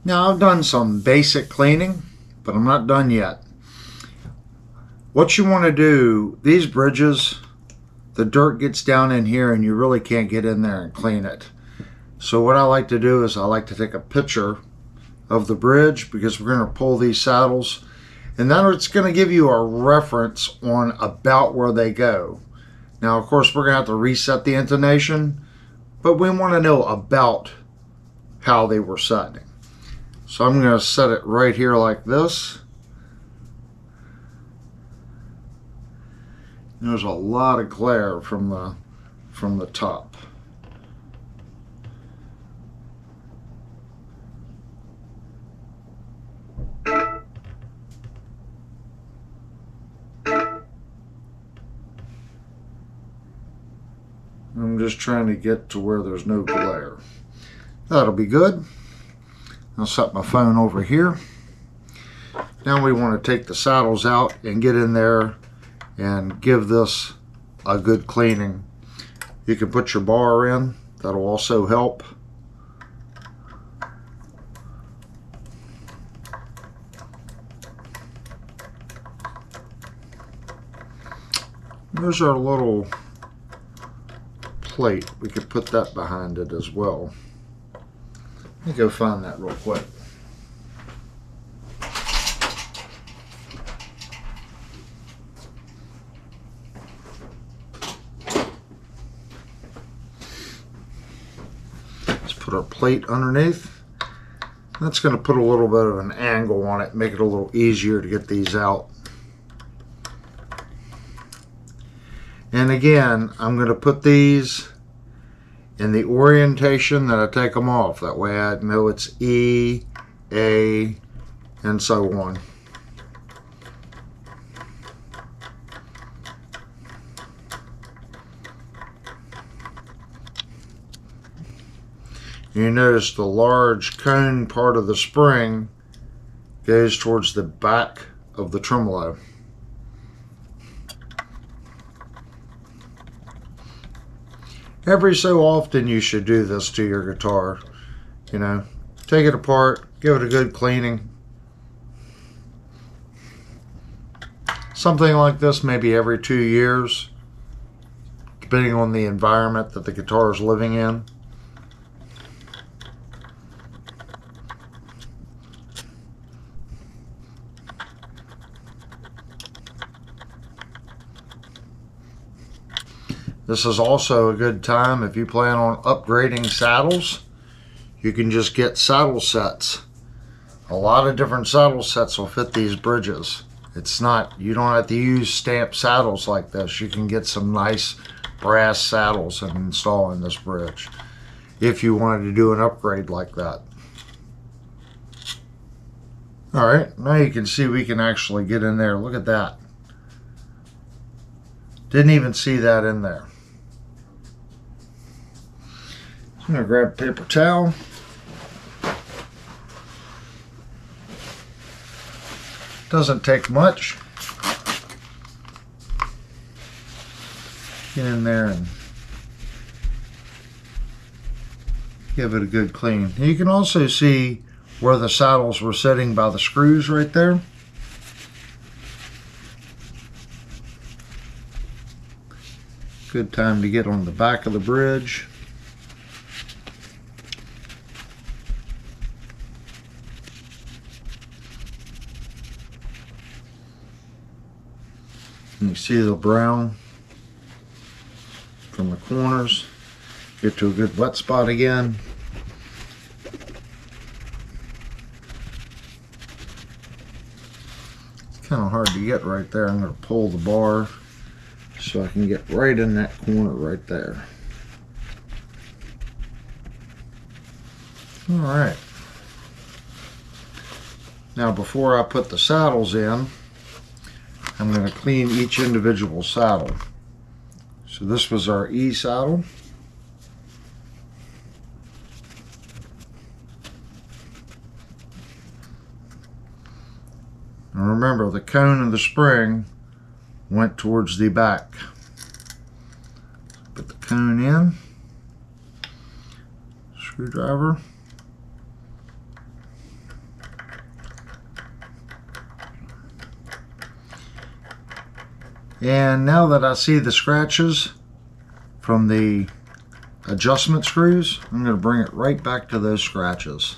Now I've done some basic cleaning, but I'm not done yet. What you want to do, these bridges, the dirt gets down in here and you really can't get in there and clean it. So what I like to do is I like to take a picture of the bridge, because we're going to pull these saddles, and then it's going to give you a reference on about where they go. Now of course we're going to have to reset the intonation, but we want to know about how they were setting. So I'm going to set it right here like this. There's a lot of glare from the top. I'm just trying to get to where there's no glare. That'll be good. I'll set my phone over here. Now we want to take the saddles out and get in there and give this a good cleaning. You can put your bar in, that'll also help. There's our little plate. We could put that behind it as well. Let me go find that real quick. Let's put our plate underneath. That's going to put a little bit of an angle on it, make it a little easier to get these out. And again, I'm going to put these in the orientation that I take them off. That way I know it's E, A, and so on. You notice the large cone part of the spring goes towards the back of the tremolo. Every so often you should do this to your guitar. You know, take it apart, give it a good cleaning. Something like this maybe every 2 years, depending on the environment that the guitar is living in. This is also a good time if you plan on upgrading saddles. You can just get saddle sets. A lot of different saddle sets will fit these bridges. It's not, you don't have to use stamped saddles like this. You can get some nice brass saddles and install in this bridge if you wanted to do an upgrade like that. Alright, now you can see we can actually get in there. Look at that. Didn't even see that in there. I'm going to grab a paper towel. Doesn't take much. Get in there and give it a good clean. You can also see where the saddles were sitting by the screws right there. Good time to get on the back of the bridge. You see the brown from the corners. Get to a good wet spot again. It's kind of hard to get right there. I'm going to pull the bar so I can get right in that corner right there. All right. Now before I put the saddles in, I'm going to clean each individual saddle. So this was our E saddle. And remember, the cone of the spring went towards the back. Put the cone in. Screwdriver. And now that I see the scratches from the adjustment screws, I'm going to bring it right back to those scratches.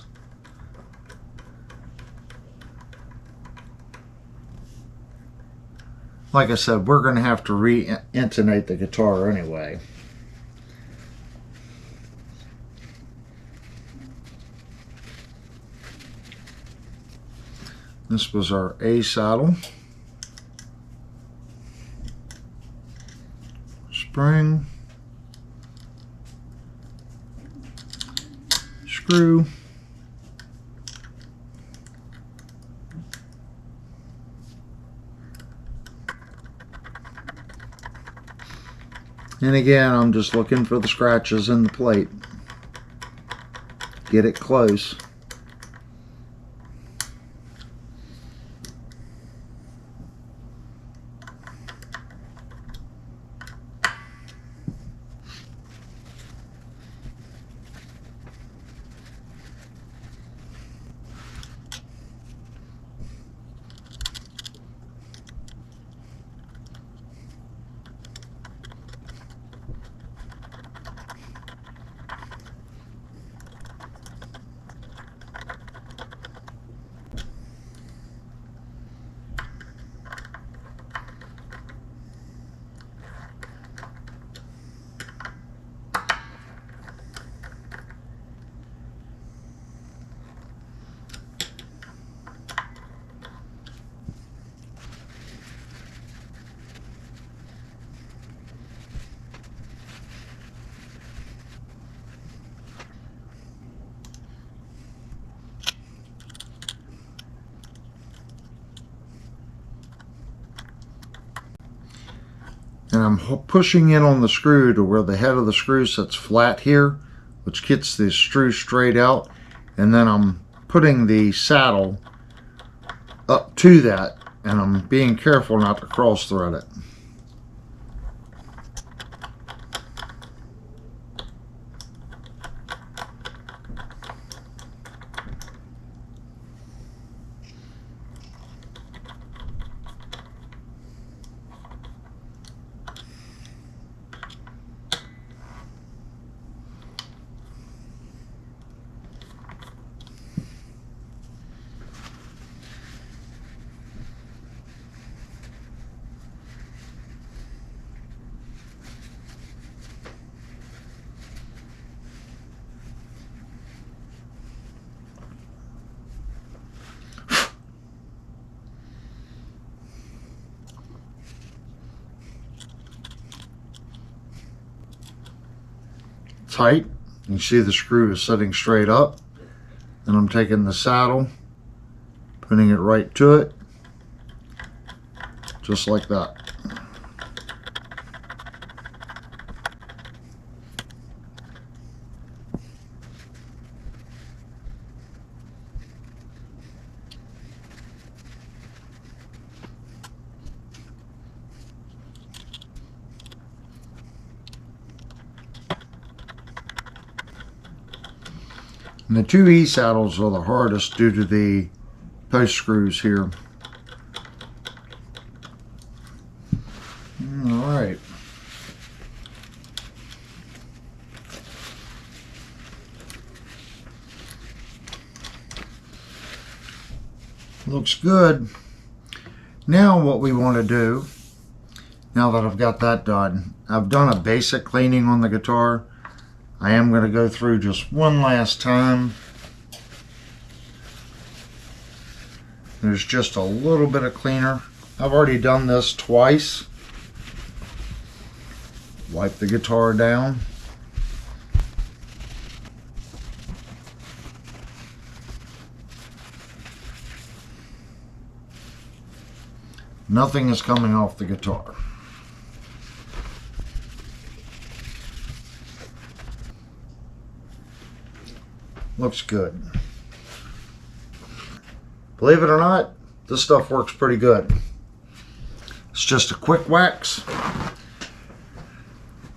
Like I said, we're going to have to re-intonate the guitar anyway. This was our A saddle. Spring. Screw. And again, I'm just looking for the scratches in the plate. Get it close. And I'm pushing in on the screw to where the head of the screw sits flat here, which gets the screw straight out. And then I'm putting the saddle up to that, and I'm being careful not to cross thread it. Tight. You see the screw is sitting straight up, and I'm taking the saddle, putting it right to it, just like that. And the two E saddles are the hardest due to the post screws here. Alright. Looks good. Now what we want to do, now that I've got that done, I've done a basic cleaning on the guitar. I am going to go through just one last time. There's just a little bit of cleaner. I've already done this twice. Wipe the guitar down. Nothing is coming off the guitar. Looks good. Believe it or not, this stuff works pretty good. It's just a quick wax.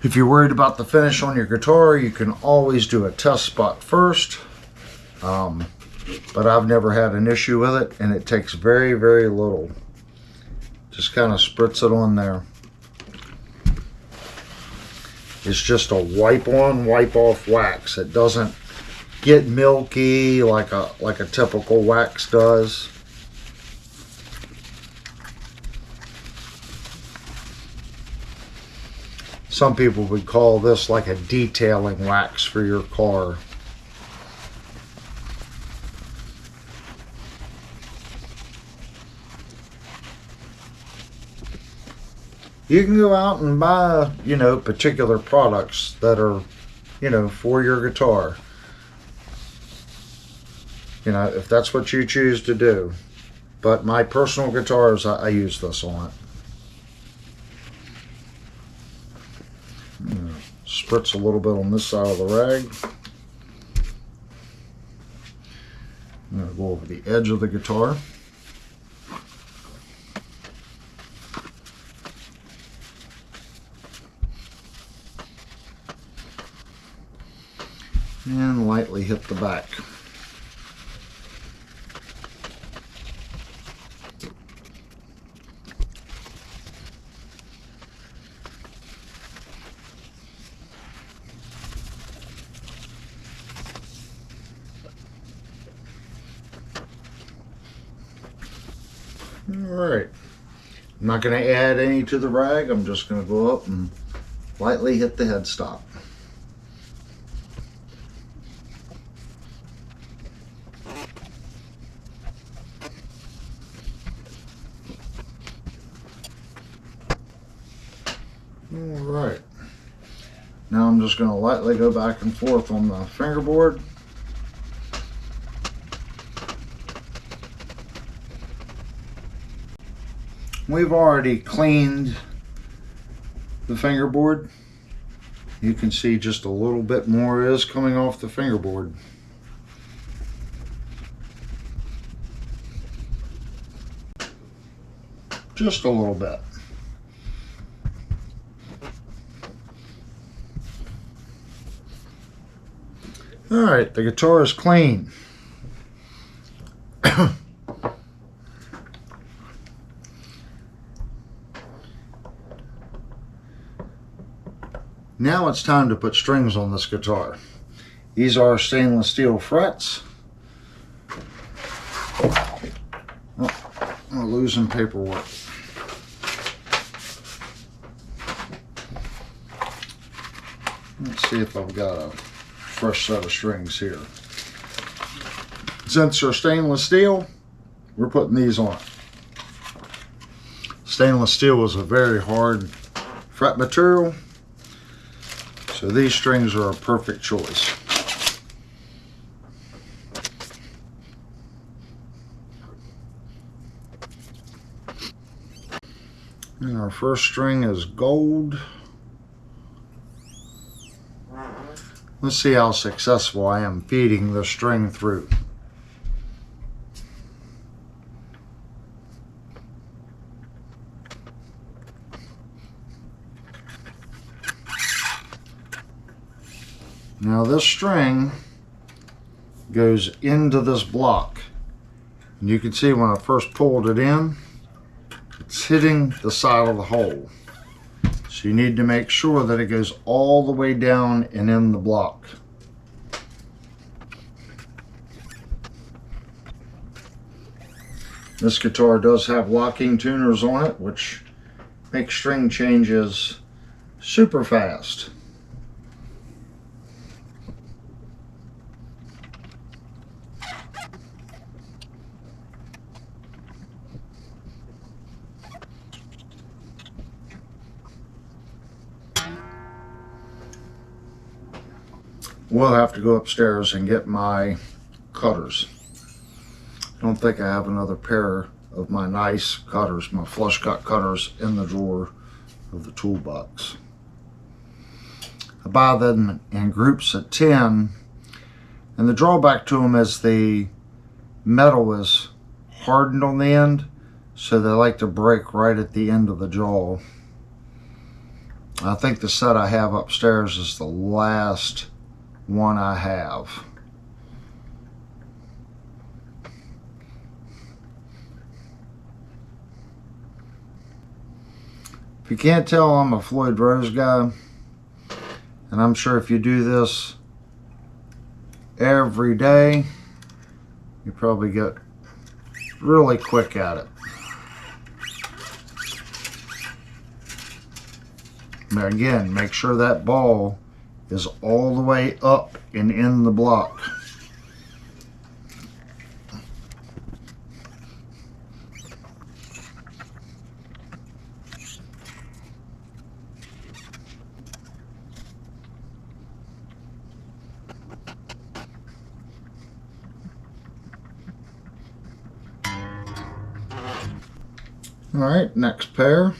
If you're worried about the finish on your guitar, you can always do a test spot first. But I've never had an issue with it, and it takes very, very little. Just kind of spritz it on there. is just a wipe on, wipe off wax. It doesn't get milky like a typical wax does. Some people would call this like a detailing wax for your car. You can go out and buy, particular products that are, for your guitar. If that's what you choose to do. But my personal guitars, I use this on it. Spritz a little bit on this side of the rag. I'm going to go over the edge of the guitar. And lightly hit the back. Alright, I'm not going to add any to the rag. I'm just going to go up and lightly hit the headstock. Alright, now I'm just going to lightly go back and forth on the fingerboard. We've already cleaned the fingerboard. You can see just a little bit more is coming off the fingerboard. Just a little bit. Alright, the guitar is clean. Now it's time to put strings on this guitar. These are stainless steel frets. Oh, I'm losing paperwork. Let's see if I've got a fresh set of strings here. Since they're stainless steel, we're putting these on. Stainless steel is a very hard fret material. So these strings are a perfect choice. And our first string is gold. Let's see how successful I am feeding the string through. Now this string goes into this block, and you can see when I first pulled it in, it's hitting the side of the hole. So you need to make sure that it goes all the way down and in the block. This guitar does have locking tuners on it, which makes string changes super fast. We'll have to go upstairs and get my cutters. I don't think I have another pair of my nice cutters, my flush cut cutters, in the drawer of the toolbox. I buy them in groups of 10, and the drawback to them is the metal is hardened on the end, so they like to break right at the end of the jaw. I think the set I have upstairs is the last one I have. If you can't tell, I'm a Floyd Rose guy. And I'm sure if you do this every day, you probably get really quick at it. Now again, make sure that ball is all the way up and in the block. All right, next pair.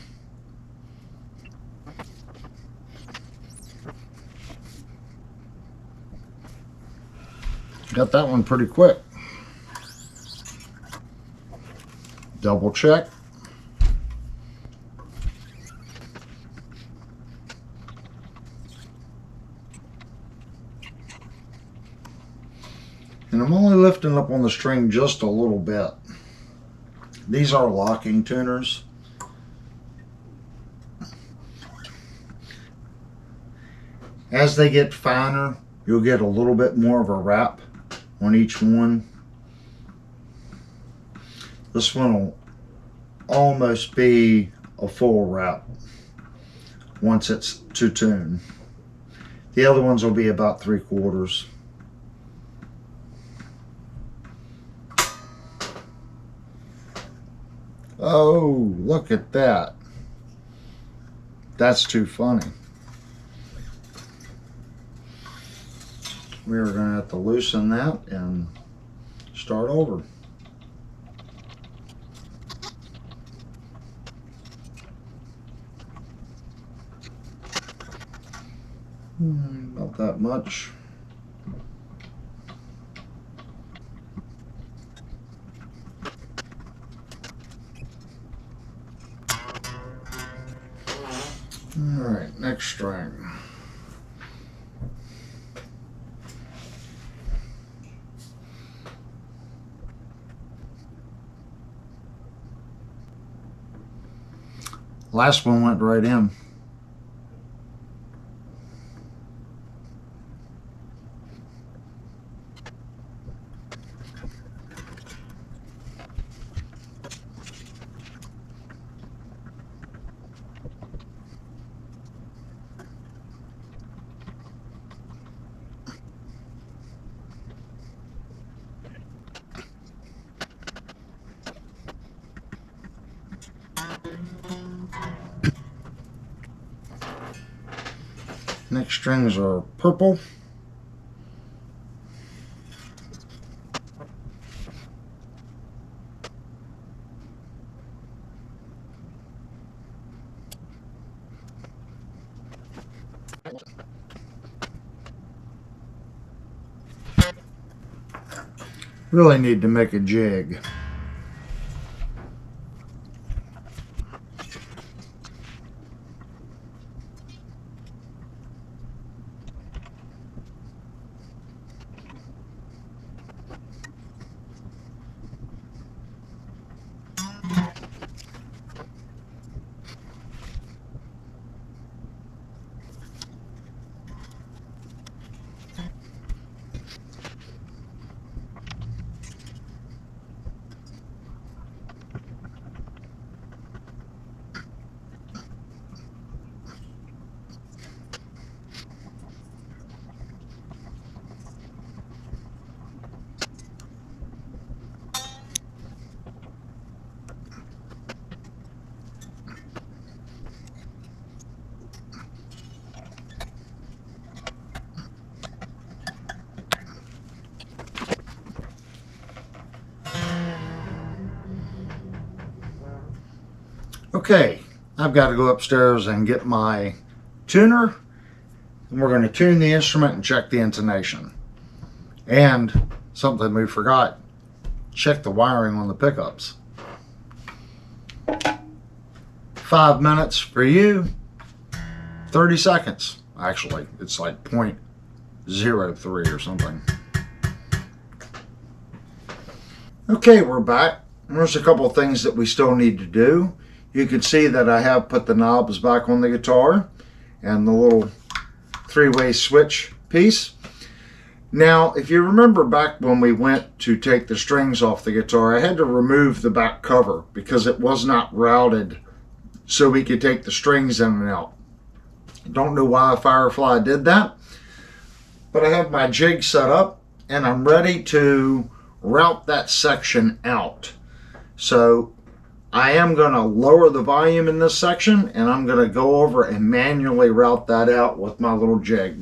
Got that one pretty quick. Double check. And I'm only lifting up on the string just a little bit. These are locking tuners. As they get finer, you'll get a little bit more of a wrap on each one. This one will almost be a full wrap once it's to tune. The other ones will be about 3/4. Oh, look at that. That's too funny. We're going to have to loosen that and start over. About that much. All right, next string. Last one went right in. Next strings are purple. Really need to make a jig. Okay, I've got to go upstairs and get my tuner, and we're going to tune the instrument and check the intonation. And something we forgot, check the wiring on the pickups. 5 minutes for you, 30 seconds. Actually, it's like 0.03 or something. Okay, we're back. There's a couple of things that we still need to do. You can see that I have put the knobs back on the guitar, and the little three-way switch piece. Now, if you remember back when we went to take the strings off the guitar, I had to remove the back cover because it was not routed so we could take the strings in and out. I don't know why Firefly did that, but I have my jig set up and I'm ready to route that section out. So I am going to lower the volume in this section and I'm going to go over and manually route that out with my little jig.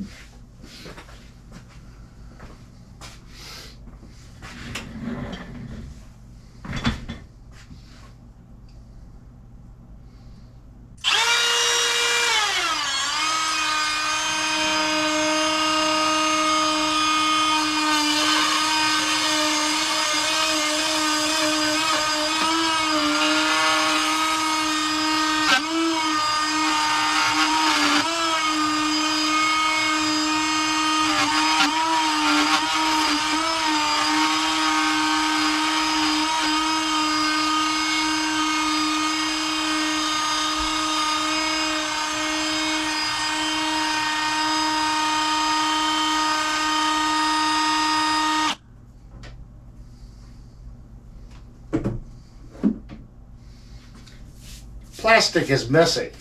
Plastic is messy,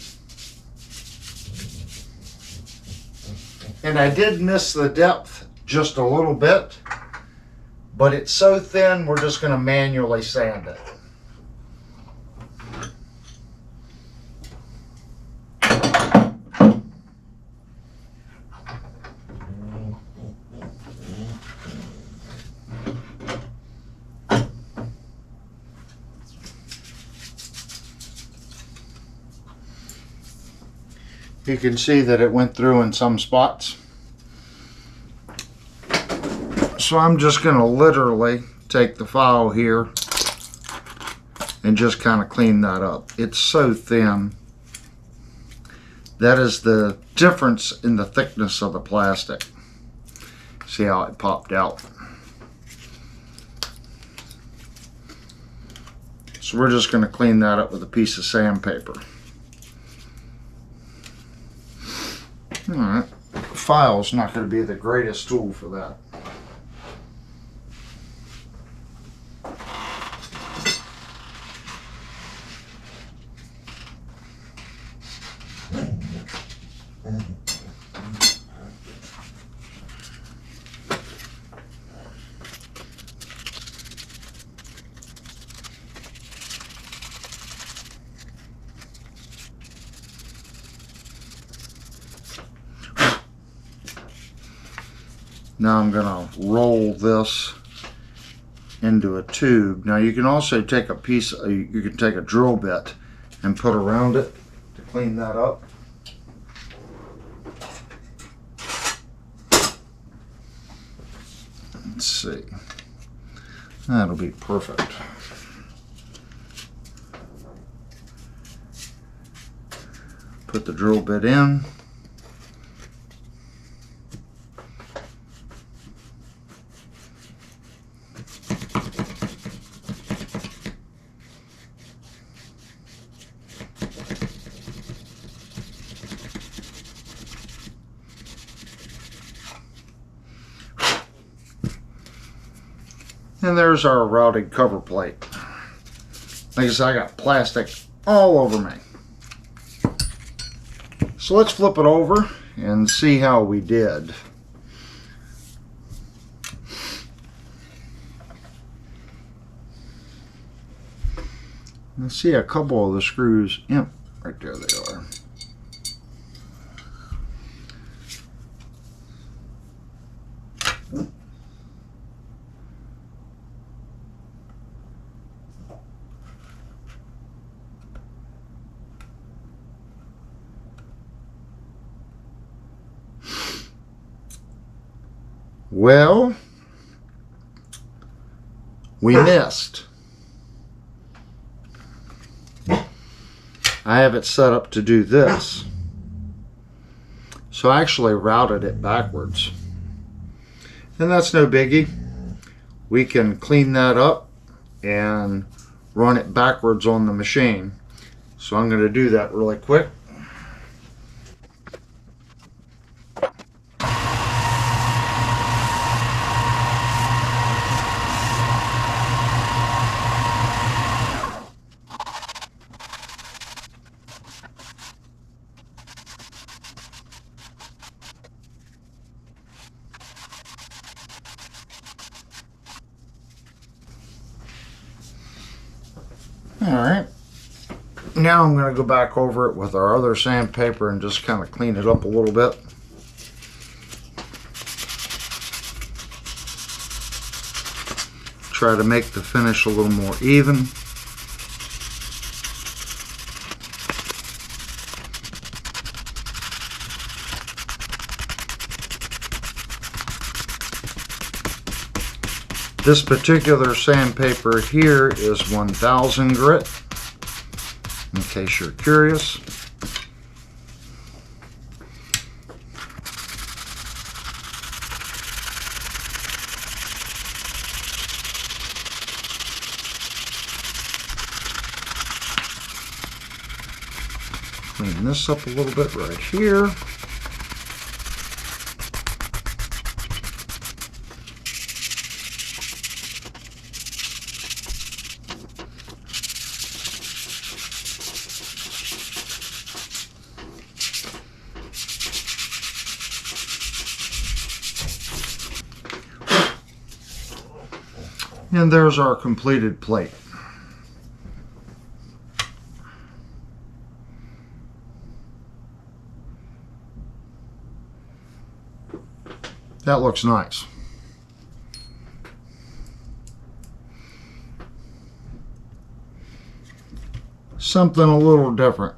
and I did miss the depth just a little bit, but it's so thin we're just going to manually sand it. You can see that it went through in some spots. So I'm just going to literally take the file here and just kind of clean that up. It's so thin. That is the difference in the thickness of the plastic. See how it popped out. So we're just going to clean that up with a piece of sandpaper. Alright, file's not going to be the greatest tool for that. Now I'm going to roll this into a tube. Now you can also take a piece, you can take a drill bit and put around it to clean that up. Let's see. That'll be perfect. Put the drill bit in. And there's our routed cover plate. Like I said, I got plastic all over me. So let's flip it over and see how we did. Let's see a couple of the screws. Yep, right there they are. Well, we missed. I have it set up to do this. So I actually routed it backwards. And that's no biggie. We can clean that up and run it backwards on the machine. So I'm going to do that really quick. Alright, now I'm going to go back over it with our other sandpaper and just kind of clean it up a little bit. Try to make the finish a little more even. This particular sandpaper here is 1000 grit, in case you're curious. Clean this up a little bit right here. And there's our completed plate. That looks nice. Something a little different.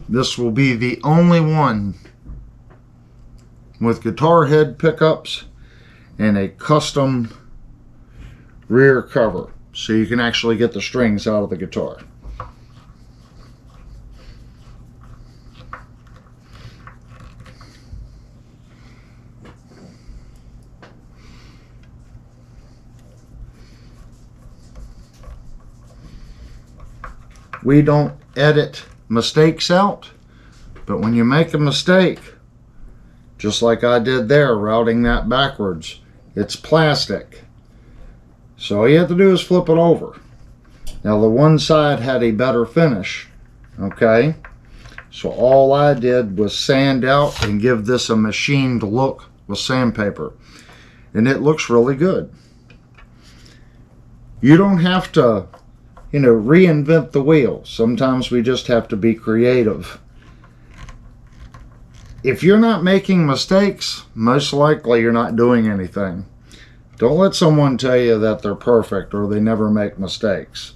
This will be the only one with guitar head pickups and a custom rear cover, so you can actually get the strings out of the guitar. We don't edit mistakes out, but when you make a mistake, just like I did there, routing that backwards, it's plastic. So all you have to do is flip it over. Now the one side had a better finish, okay? So all I did was sand out and give this a machined look with sandpaper. And it looks really good. You don't have to, reinvent the wheel. Sometimes we just have to be creative. If you're not making mistakes, most likely you're not doing anything. Don't let someone tell you that they're perfect or they never make mistakes.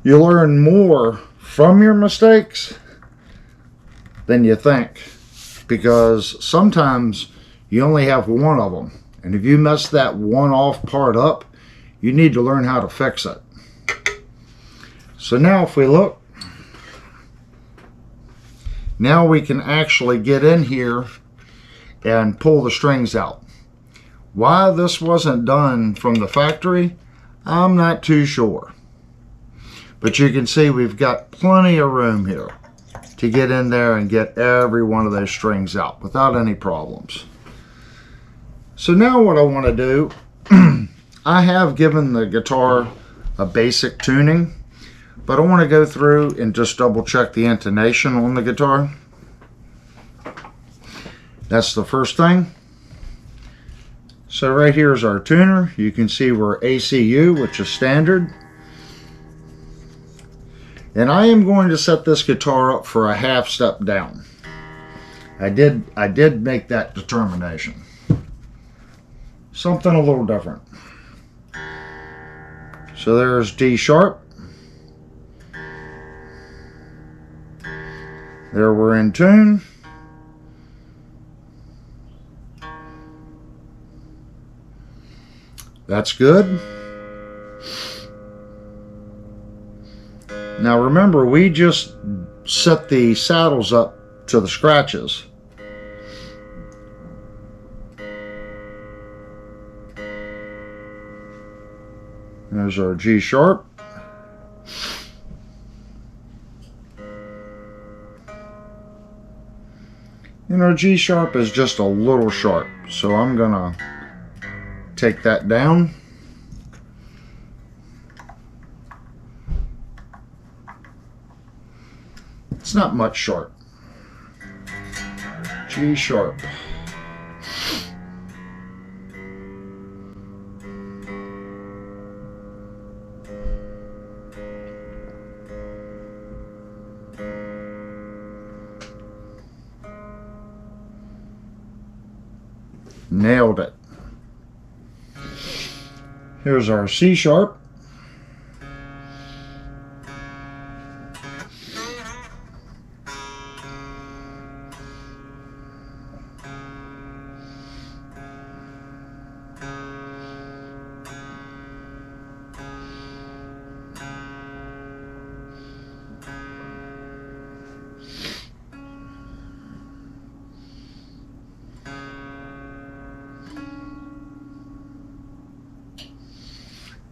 You learn more from your mistakes than you think, because sometimes you only have one of them. And if you mess that one off part up, you need to learn how to fix it. So now if we look, now we can actually get in here and pull the strings out. Why this wasn't done from the factory, I'm not too sure. But you can see we've got plenty of room here to get in there and get every one of those strings out without any problems. So now what I want to do, I have given the guitar a basic tuning, but I want to go through and just double check the intonation on the guitar. That's the first thing. So right here is our tuner. You can see we're ACU, which is standard. And I am going to set this guitar up for a half step down. I did make that determination. Something a little different. So there's D sharp. There we're in tune. That's good. Now remember, we just set the saddles up to the scratches. There's our G sharp. And our G sharp is just a little sharp, so I'm gonna take that down. It's not much sharp. G sharp. Nailed it. Here's our C sharp.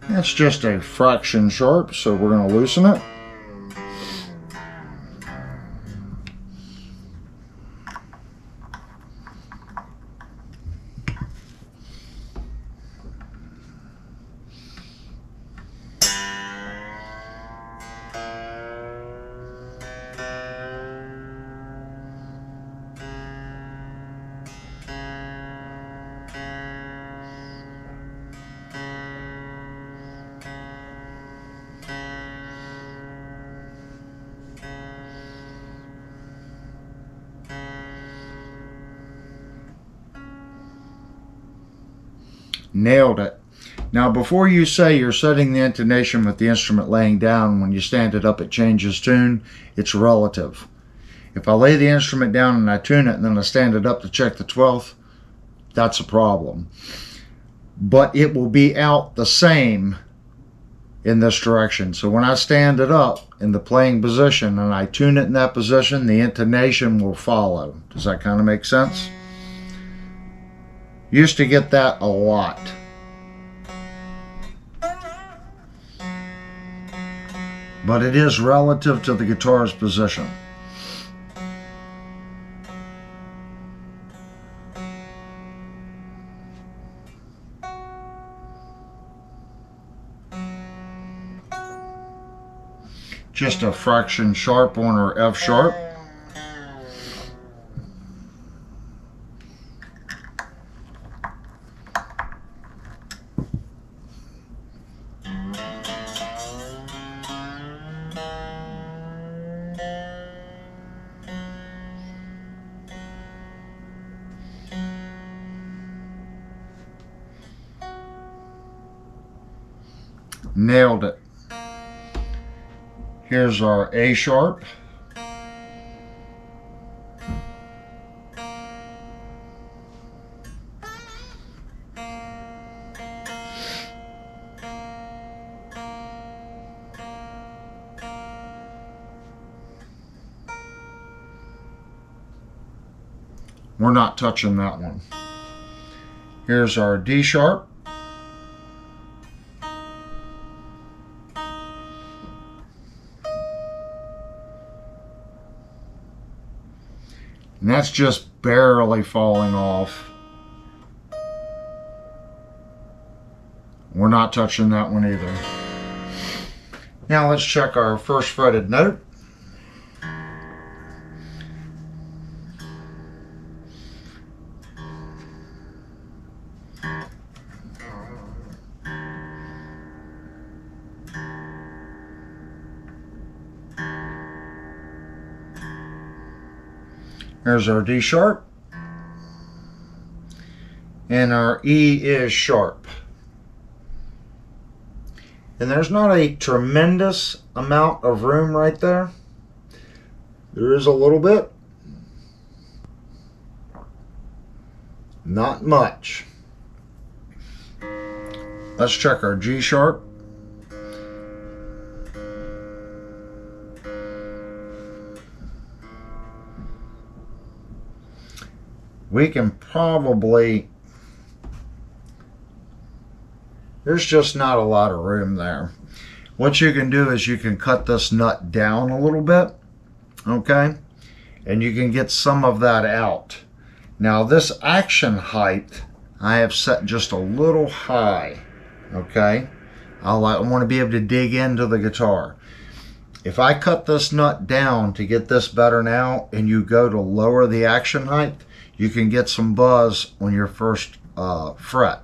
That's just a fraction sharp, so we're going to loosen it. Nailed it. Now before you say you're setting the intonation with the instrument laying down, when you stand it up it changes tune, it's relative. If I lay the instrument down and I tune it and then I stand it up to check the 12th, that's a problem. But it will be out the same in this direction. So when I stand it up in the playing position and I tune it in that position, the intonation will follow. Does that kind of make sense? Used to get that a lot. But it is relative to the guitar's position. Just a fraction sharp on our F sharp. Nailed it. Here's our A sharp. We're not touching that one. Here's our D sharp. And that's just barely falling off. We're not touching that one either. Now let's check our first fretted note. Here's our D sharp, and our E is sharp. And there's not a tremendous amount of room right there. There is a little bit. Not much. Let's check our G sharp. We can probably, there's just not a lot of room there. What you can do is you can cut this nut down a little bit, okay? And you can get some of that out. Now this action height, I have set just a little high, okay? I want to be able to dig into the guitar. If I cut this nut down to get this better now, and you go to lower the action height, you can get some buzz on your first fret.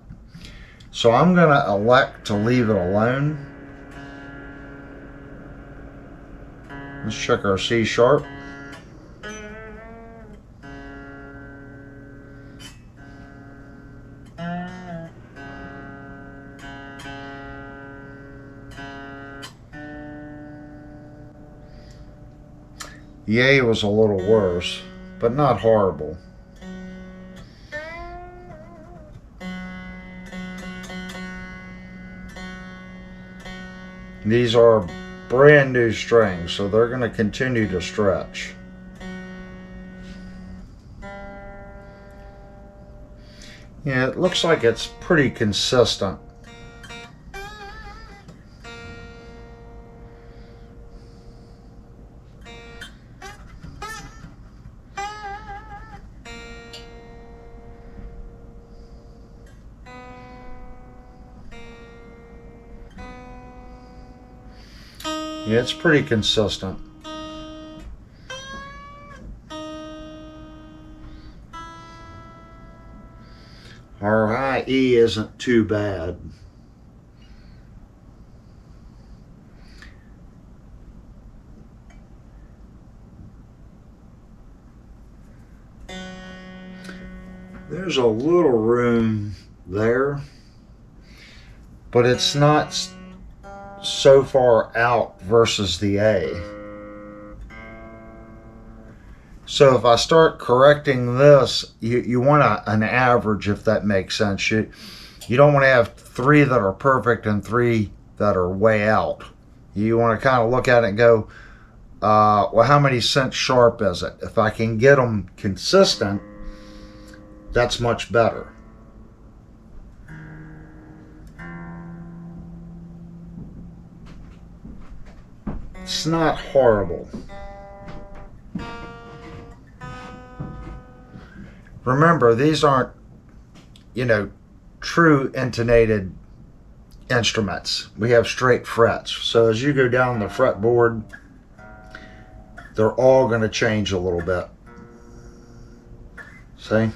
So I'm going to elect to leave it alone. Let's check our C sharp. The A was a little worse, but not horrible. These are brand new strings, so they're going to continue to stretch. Yeah, it looks like it's pretty consistent. Yeah, it's pretty consistent. Our high E isn't too bad. There's a little room there, but it's not so far out versus the A. So if I start correcting this, you want an average, if that makes sense. You don't want to have 3 that are perfect and 3 that are way out. You want to kind of look at it and go, well, how many cents sharp is it? If I can get them consistent, that's much better. It's not horrible. Remember, these aren't, true intonated instruments. We have straight frets. So as you go down the fretboard, they're all going to change a little bit. See?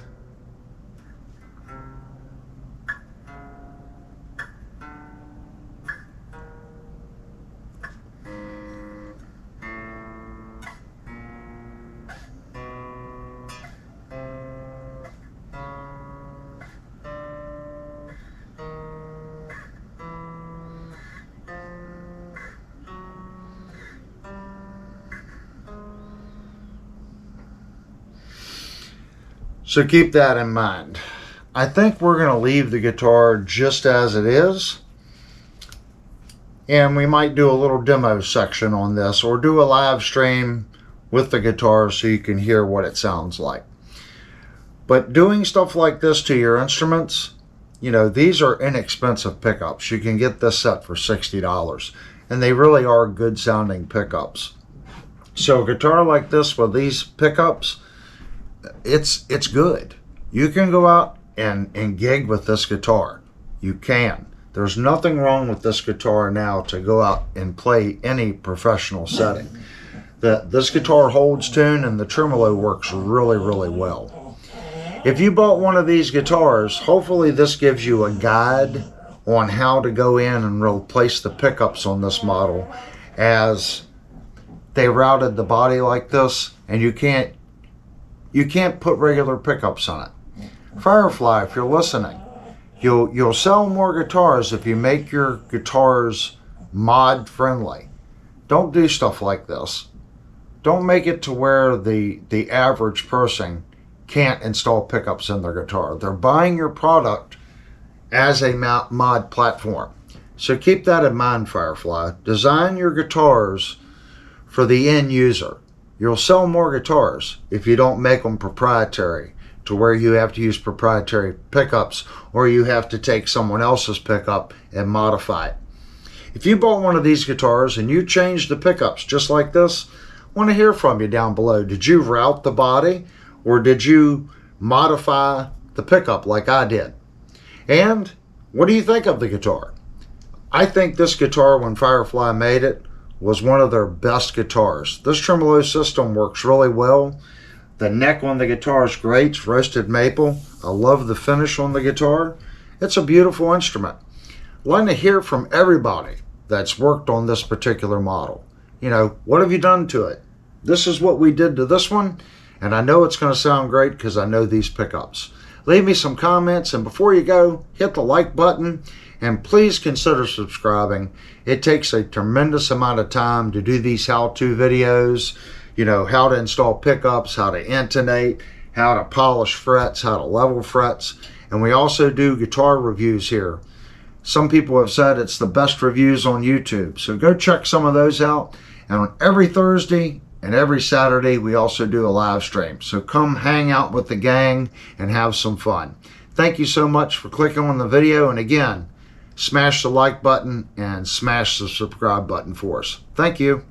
So keep that in mind. I think we're going to leave the guitar just as it is. And we might do a little demo section on this, or do a live stream with the guitar so you can hear what it sounds like. But doing stuff like this to your instruments, these are inexpensive pickups. You can get this set for $60. And they really are good sounding pickups. So a guitar like this with these pickups, it's good. You can go out and gig with this guitar. You can. There's nothing wrong with this guitar now to go out and play any professional setting. This guitar holds tune, and the tremolo works really, really well. If you bought one of these guitars, hopefully this gives you a guide on how to go in and replace the pickups on this model, as they routed the body like this, and you can't put regular pickups on it. Firefly, if you're listening, you'll sell more guitars if you make your guitars mod friendly. Don't do stuff like this. Don't make it to where the average person can't install pickups in their guitar. They're buying your product as a mod platform. So keep that in mind, Firefly. Design your guitars for the end user. You'll sell more guitars if you don't make them proprietary, to where you have to use proprietary pickups, or you have to take someone else's pickup and modify it. If you bought one of these guitars and you changed the pickups just like this, I want to hear from you down below. Did you route the body, or did you modify the pickup like I did? And what do you think of the guitar? I think this guitar, when Firefly made it, was one of their best guitars. This tremolo system works really well. The neck on the guitar is great. It's roasted maple. I love the finish on the guitar. It's a beautiful instrument. I'd like to hear from everybody that's worked on this particular model. What have you done to it? This is what we did to this one, and I know it's going to sound great because I know these pickups. Leave me some comments, and before you go, hit the like button, and please consider subscribing. It takes a tremendous amount of time to do these how-to videos. you know, how to install pickups, how to intonate, how to polish frets, how to level frets. And we also do guitar reviews here. Some people have said it's the best reviews on YouTube. So go check some of those out. And on every Thursday and every Saturday, we also do a live stream. So come hang out with the gang and have some fun. Thank you so much for clicking on the video. And again, smash the like button and smash the subscribe button for us. Thank you.